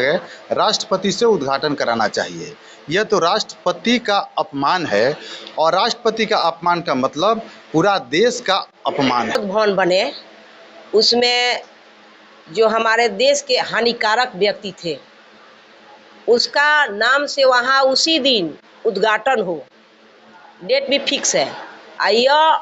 करके राष्ट्रपति से उद्घाटन कराना चाहिए। यह तो राष्ट्रपति का अपमान है और राष्ट्रपति का अपमान का मतलब पूरा देश का अपमान है। भवन बने, उसमें जो हमारे देश के हानिकारक व्यक्ति थे उसका नाम से वहाँ उसी दिन उद्घाटन हो, डेट भी फिक्स है। यह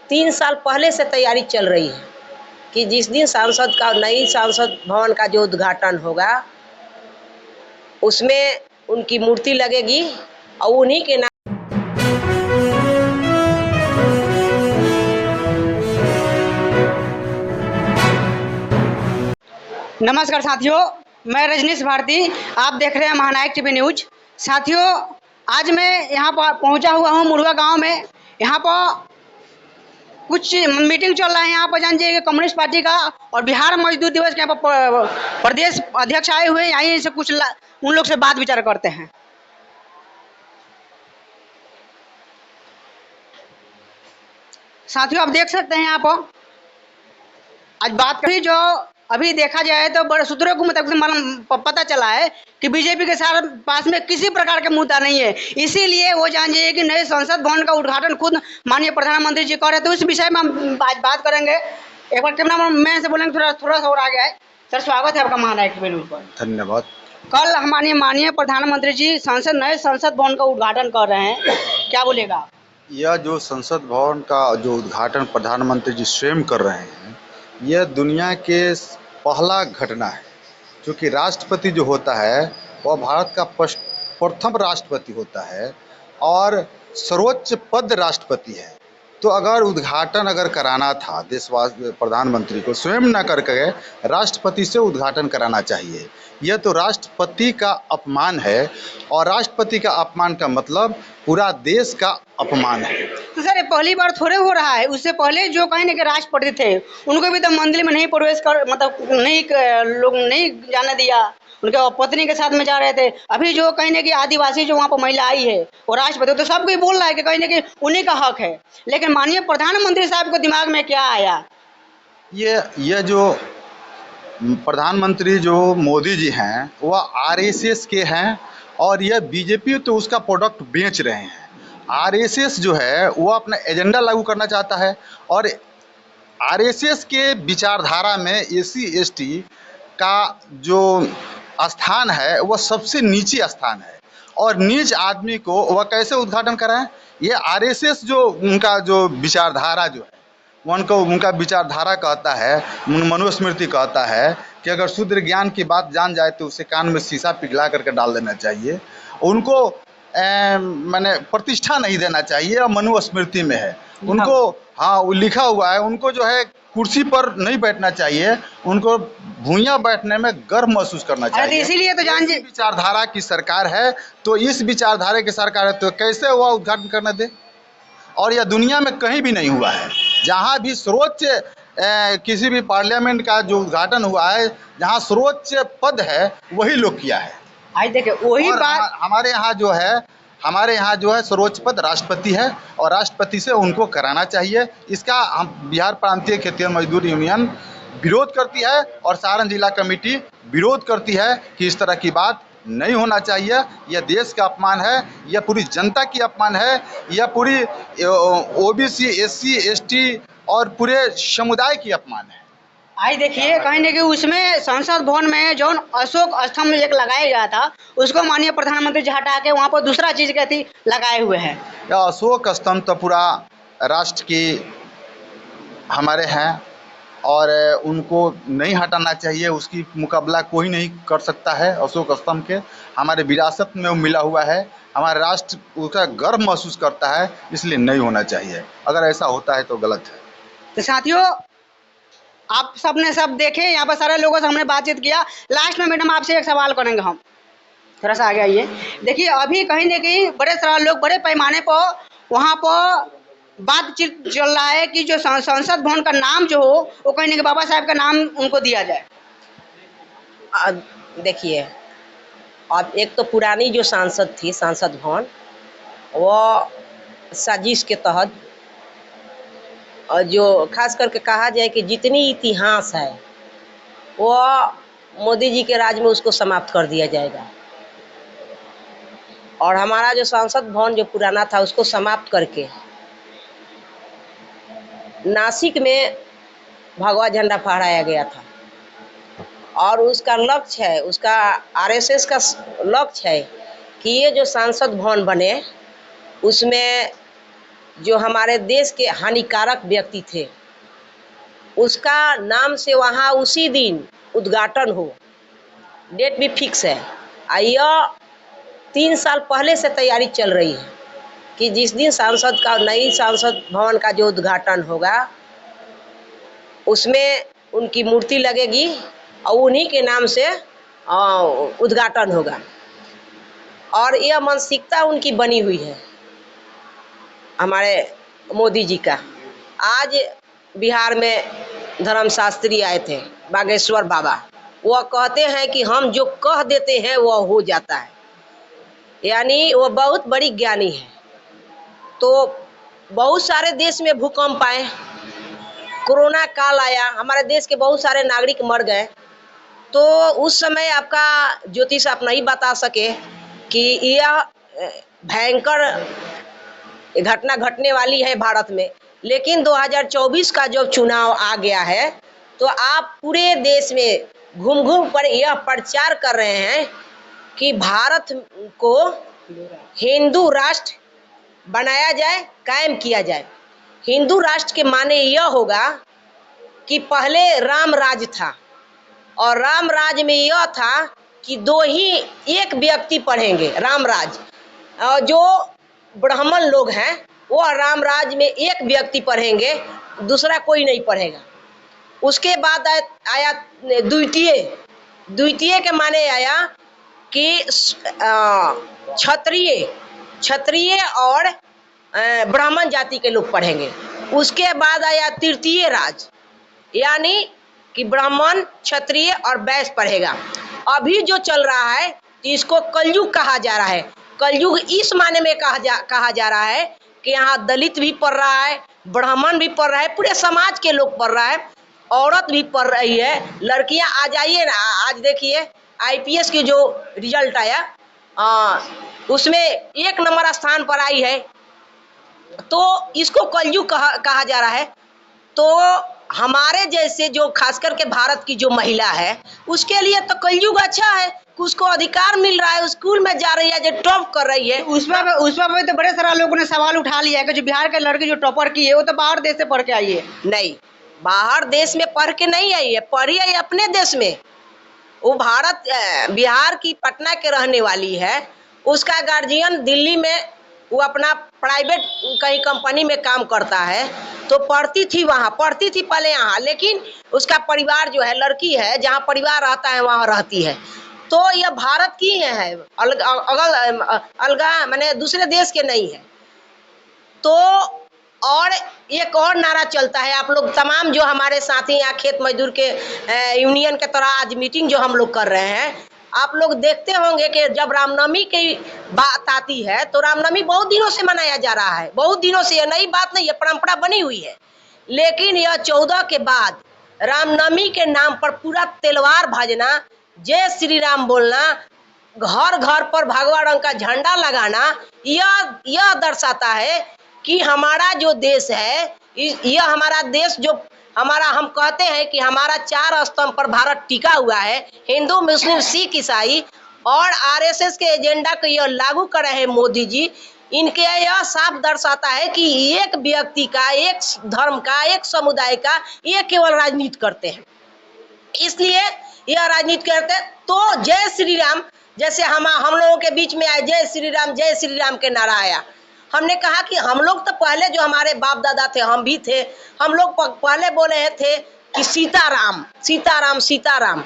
3 साल पहले से तैयारी चल रही है कि जिस दिन नई संसद भवन का जो उद्घाटन होगा उसमें उनकी मूर्ति लगेगी और उन्हीं के नाम। नमस्कार साथियों, मैं रजनीश भारती, आप देख रहे हैं महानायक टीवी न्यूज। साथियों, आज मैं यहाँ पर पहुँचा हुआ हूँ मुड़वा गांव में। यहाँ पर कुछ मीटिंग चल रहा है। यहाँ पर जानिए कम्युनिस्ट पार्टी का और बिहार मजदूर दिवस के यहाँ पर प्रदेश अध्यक्ष आए हुए हैं। यहीं से कुछ उन लोग से बात विचार करते हैं। साथियों, आप देख सकते हैं यहाँ पर आज बात करी जो अभी देखा जाए तो बड़े सूत्रों को मतलब पता चला है कि बीजेपी के साथ पास में किसी प्रकार का मुद्दा नहीं है। इसीलिए वो जानिए कि नए संसद भवन का उद्घाटन खुद माननीय प्रधानमंत्री जी कर रहे हैं। तो इस विषय में हम आज बात करेंगे। एक बार कैमरा मैन से बोलेंगे थोड़ा सा और आगे आए। सर, स्वागत है आपका महानायक टीवी न्यूज पर। धन्यवाद। कल हमारे माननीय प्रधानमंत्री जी नए संसद भवन का उद्घाटन कर रहे हैं, क्या बोलेगा? यह जो संसद भवन का जो उद्घाटन प्रधानमंत्री जी स्वयं कर रहे हैं, यह दुनिया के पहला घटना है। क्योंकि राष्ट्रपति जो होता है वह भारत का प्रथम राष्ट्रपति होता है और सर्वोच्च पद राष्ट्रपति है। तो अगर उद्घाटन कराना था देशवासी प्रधानमंत्री को स्वयं न करके राष्ट्रपति से उद्घाटन कराना चाहिए। यह तो राष्ट्रपति का अपमान है और राष्ट्रपति का अपमान का मतलब पूरा देश का अपमान है। तो सर, ये पहली बार थोड़े हो रहा है। उससे पहले जो कहीं ना कि राष्ट्रपति थे उनको भी तो मंदिर में नहीं प्रवेश कर लोग नहीं जाने दिया। उनके पत्नी के साथ में जा रहे थे। अभी जो कहीं ना कि आदिवासी जो वहाँ पर महिला आई है वो राष्ट्रपति, तो सब कोई बोल रहा है कि कहीं ना कि उन्हीं का हक है। लेकिन माननीय प्रधानमंत्री साहब को दिमाग में क्या आया? ये जो प्रधानमंत्री जो मोदी जी हैं वह आरएसएस के हैं और यह बीजेपी तो उसका प्रोडक्ट बेच रहे हैं। आरएसएस जो है वो अपना एजेंडा लागू करना चाहता है और आरएसएस के विचारधारा में एससी एसटी का जो स्थान है वह सबसे नीचे स्थान है और नीच आदमी को वह कैसे उद्घाटन कराएं? ये आरएसएस जो उनका जो विचारधारा जो है उनका विचारधारा कहता है, मनुस्मृति कहता है कि अगर शूद्र ज्ञान की बात जान जाए तो उसे कान में शीशा पिघला करके डाल देना चाहिए। उनको मैंने प्रतिष्ठा नहीं देना चाहिए और मनुस्मृति में है। उनको वो लिखा हुआ है, उनको जो है कुर्सी पर नहीं बैठना चाहिए, उनको भूइयां बैठने में गर्व महसूस करना चाहिए। इसीलिए तो जान विचारधारा की सरकार है, तो इस विचारधारा की सरकार है तो कैसे हुआ उद्घाटन करने दे? और यह दुनिया में कहीं भी नहीं हुआ है। जहाँ भी सर्वोच्च किसी भी पार्लियामेंट का जो उद्घाटन हुआ है, जहाँ सर्वोच्च पद है वही लोग किया है। आज देखिए वही बात हमारे यहाँ जो है सर्वोच्च पद राष्ट्रपति है और राष्ट्रपति से उनको कराना चाहिए। इसका हम बिहार प्रांतीय खेतिहर मजदूर यूनियन विरोध करती है और सारण जिला कमेटी विरोध करती है कि इस तरह की बात नहीं होना चाहिए। यह देश का अपमान है, यह पूरी जनता की अपमान है, यह पूरी ओबीसी एससी एसटी और पूरे समुदाय की अपमान है। आई देखिए कहीं ना कि उसमें संसद भवन में जो अशोक स्तंभ एक लगाया गया था उसको माननीय प्रधानमंत्री जी हटा के वहाँ पर दूसरा चीज कहती लगाए हुए हैं। यह अशोक स्तंभ तो पूरा राष्ट्र की हमारे हैं और उनको नहीं हटाना चाहिए। उसकी मुकाबला कोई नहीं कर सकता है। अशोक स्तंभ के हमारे विरासत में वो मिला हुआ है, हमारा राष्ट्र उसका गर्व महसूस करता है, इसलिए नहीं होना चाहिए। अगर ऐसा होता है तो गलत है। तो साथियों, आप सबने सब देखे, यहाँ पर सारे लोगों से हमने बातचीत किया। लास्ट में मैडम आपसे एक सवाल करेंगे हम, थोड़ा सा आगे आइए। देखिए अभी कहीं ना कहीं बड़े सारे लोग बड़े पैमाने पर वहाँ पर बातचीत चल रहा है कि जो संसद भवन का नाम जो हो वो कहीं ना कहीं बाबा साहब का नाम उनको दिया जाए। देखिए, अब एक तो पुरानी जो सांसद थी संसद भवन, वो साजिश के तहत और जो खास करके कहा जाए कि जितनी इतिहास है वो मोदी जी के राज में उसको समाप्त कर दिया जाएगा। और हमारा जो संसद भवन जो पुराना था उसको समाप्त करके नासिक में भगवा झंडा फहराया गया था। और उसका लक्ष्य है, उसका आरएसएस का लक्ष्य है कि ये जो संसद भवन बने उसमें जो हमारे देश के हानिकारक व्यक्ति थे उसका नाम से वहाँ उसी दिन उद्घाटन हो। डेट भी फिक्स है। यह 3 साल पहले से तैयारी चल रही है कि जिस दिन नई संसद भवन का जो उद्घाटन होगा उसमें उनकी मूर्ति लगेगी और उन्हीं के नाम से उद्घाटन होगा। और यह मानसिकता उनकी बनी हुई है हमारे मोदी जी का। आज बिहार में धर्मशास्त्री आए थे, बागेश्वर बाबा, वह कहते हैं कि हम जो कह देते हैं वह हो जाता है, यानी वो बहुत बड़ी ज्ञानी है। तो बहुत सारे देश में भूकंप आए, कोरोना काल आया, हमारे देश के बहुत सारे नागरिक मर गए। तो उस समय आपका ज्योतिष आप नहीं बता सके कि यह भयंकर घटना घटने वाली है भारत में। लेकिन 2024 का जब चुनाव आ गया है तो आप पूरे देश में घूम घूम पर यह प्रचार कर रहे हैं कि भारत को हिंदू राष्ट्र बनाया जाए, कायम किया जाए। हिंदू राष्ट्र के माने यह होगा कि पहले राम राज था और राम राज में यह था कि एक व्यक्ति पढ़ेंगे राम राज, और जो ब्राह्मण लोग हैं वो राम राज में एक व्यक्ति पढ़ेंगे, दूसरा कोई नहीं पढ़ेगा। उसके बाद आया द्वितीय के माने आया कि क्षत्रिय और ब्राह्मण जाति के लोग पढ़ेंगे। उसके बाद आया तृतीय राज, यानी कि ब्राह्मण, क्षत्रिय और वैश्य पढ़ेगा। अभी जो चल रहा है इसको कलयुग कहा जा रहा है। कलयुग इस माने में कहा जा रहा है कि यहाँ दलित भी पढ़ रहा है, ब्राह्मण भी पढ़ रहा है, पूरे समाज के लोग पढ़ रहा है, औरत भी पढ़ रही है, लड़कियां। आ जाइए ना, आज देखिए आईपीएस की जो रिजल्ट आया उसमें 1 नंबर स्थान पर आई है। तो इसको कलयुग कहा जा रहा है। तो हमारे जैसे जो खास करके भारत की जो महिला है उसके लिए तो कलयुग अच्छा है, उसको अधिकार मिल रहा है, स्कूल में जा रही है, जो टॉप कर रही है। उस पर तो बड़े सारा लोगों ने सवाल उठा लिया है कि जो बिहार के लड़की जो टॉपर की है वो तो बाहर देश से पढ़ के आई है। नहीं, बाहर देश में पढ़ के नहीं आई है, पढ़ी है अपने देश में। वो बिहार की पटना के रहने वाली है। उसका गार्जियन दिल्ली में वो अपना प्राइवेट कहीं कंपनी में काम करता है, तो पढ़ती थी पहले यहाँ, लेकिन उसका परिवार जो है, लड़की है जहाँ परिवार रहता है वहाँ रहती है। तो यह भारत की है, अलगा माने दूसरे देश के नहीं है। तो और एक और नारा चलता है, आप लोग तमाम जो हमारे साथी यहाँ खेत मजदूर के यूनियन के तरह आज मीटिंग जो हम लोग कर रहे हैं, आप लोग देखते होंगे कि जब रामनवमी की बात आती है तो रामनवमी बहुत दिनों से मनाया जा रहा है, बहुत दिनों से, ये नई बात नहीं है, परंपरा बनी हुई है। लेकिन यह 14 के बाद रामनवमी के नाम पर पूरा तलवार भाजना, जय श्री राम बोलना, घर घर पर भगवा रंग का झंडा लगाना, यह दर्शाता है कि हमारा जो देश है, यह हमारा देश जो हम कहते हैं कि हमारा 4 स्तंभ पर भारत टिका हुआ है, हिंदू, मुस्लिम, सिख, ईसाई, और आरएसएस के एजेंडा को यह लागू कर रहे हैं मोदी जी। इनके यह साफ दर्शाता है कि एक व्यक्ति का, एक धर्म का, एक समुदाय का ये केवल राजनीति करते हैं, इसलिए यह राजनीति करते हैं। तो जय श्री राम जैसे हम लोगों के बीच में आए, जय श्री राम के नारा आया। हमने कहा कि हम लोग तो पहले जो हमारे बाप दादा थे, हम भी थे, हम लोग पहले बोले थे कि सीताराम सीताराम सीताराम,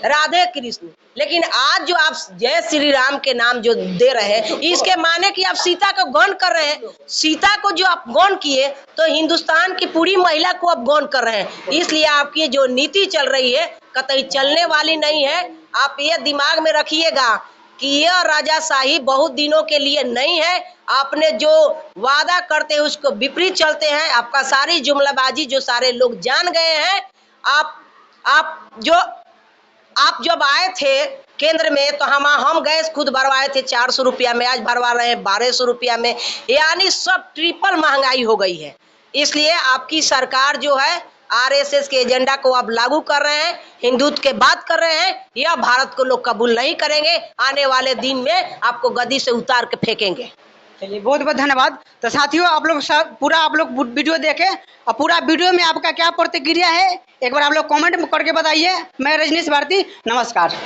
राधे कृष्ण। लेकिन आज जो आप जय श्री राम के नाम जो दे रहे हैं, इसके माने कि आप सीता को गौण कर रहे हैं। सीता को जो आप गौण किए तो हिंदुस्तान की पूरी महिला को आप गौण कर रहे हैं। इसलिए आपकी जो नीति चल रही है कतई चलने वाली नहीं है। आप ये दिमाग में रखिएगा कि यह राजाशाही बहुत दिनों के लिए नहीं है। आपने जो वादा करते हैं उसको विपरीत चलते हैं। आपका सारी जुमलाबाजी जो सारे लोग जान गए हैं। आप जो आप जब आए थे केंद्र में तो हम गैस खुद भरवाए थे 400 रुपया में, आज भरवा रहे हैं 1200 रुपया में, यानी सब ट्रिपल महंगाई हो गई है। इसलिए आपकी सरकार जो है आरएसएस के एजेंडा को आप लागू कर रहे हैं, हिंदुत्व के बात कर रहे हैं, यह भारत को लोग कबूल नहीं करेंगे। आने वाले दिन में आपको गद्दी से उतार के फेंकेंगे। चलिए बहुत बहुत धन्यवाद। तो साथियों आप लोग पूरा आप लोग वीडियो देखें और पूरा वीडियो में आपका क्या प्रतिक्रिया है एक बार आप लोग कमेंट करके बताइए। मैं रजनीश भारती, नमस्कार।